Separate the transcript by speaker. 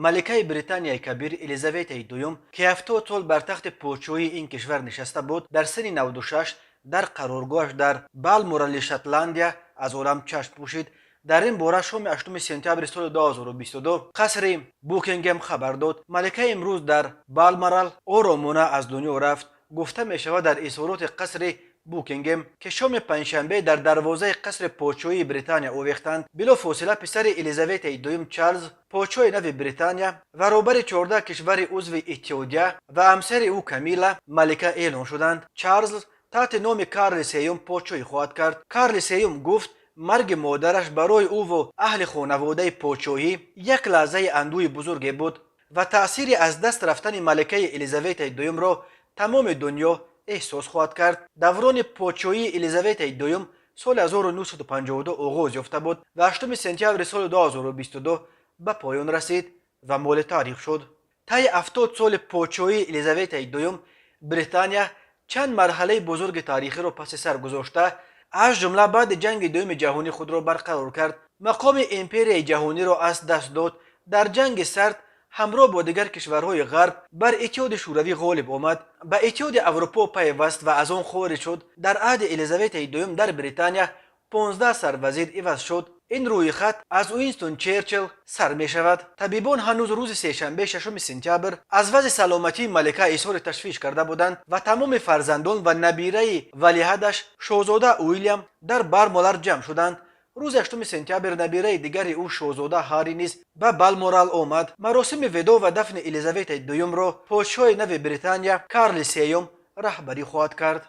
Speaker 1: ملکه بریتانیای کبیر الیزابت دوم که 70 سال بر تخت پادشاهی این کشور نشسته بود، در سن 96 در قرارگاهش در بالمورال شتلندیا از عالم چشم پوشید. در این باره شام 8 سپتامبر سال 2022 قصر بوکینگهم خبر داد ملکه امروز در بالمورال آرامانه از دنیا رفت. گفته می شود در اظهارات قصر بوکینگهم که شام پنجشنبه در دروازه قصر پادشاهی بریتانیا آویختند. بلافاصله پسر الیزابت دوم چارلز پادشاه نو بریتانیا و رهبر 14 کشور عضو اتحادیه و همسر او کامیلا ملکه اعلان شدند. چارلز تحت نام کارل سیوم پادشاهی خواهد کرد. کارل سیوم گفت مرگ مادرش برای او و اهل خانواده پادشاهی یک لحظه اندوه بزرگی بود و تأثیر از دست رفتن ملکه الیزابت دوم را تمام دنیا احساس خواهد کرد. دوران پادشاهی الیزابت دوم سال 1952 آغاز یافته بود و 8 سپتامبر سال 2022 به پایان رسید و مال تاریخ شد. طی 70 سال پادشاهی الیزابت دوم بریتانیا چند مرحله بزرگ تاریخی را پس سر گذاشته، از جمله بعد جنگ دوم جهانی خود را برقرار کرد. مقام امپری جهانی را از دست داد. در جنگ سرد همراه با دیگر کشورهای غرب بر اتحاد شوروی غالب آمد، به اتحاد اروپا پیوست و از آن خارج شد. در عهد الیزابت دوم در بریتانیا 15 سروزیر عوض شد. این روی خط از وینستون چرچیل سر می شود. طبیبان هنوز روز سه‌شنبه 6 سپتامبر از وضع سلامتی ملکه اظهار تشویش کرده بودند و تمام فرزندان و نبیره ولیعهدش شاهزاده ویلیام در بالمورال جمع شدند. روز 8 سپتامبر نبیره دیگر او شاهزاده هاری نیز به بالمورال آمد. مراسم وداع و دفن الیزابت دوم را پادشاه نو بریتانیا کارل سیوم رهبری خواهد کرد.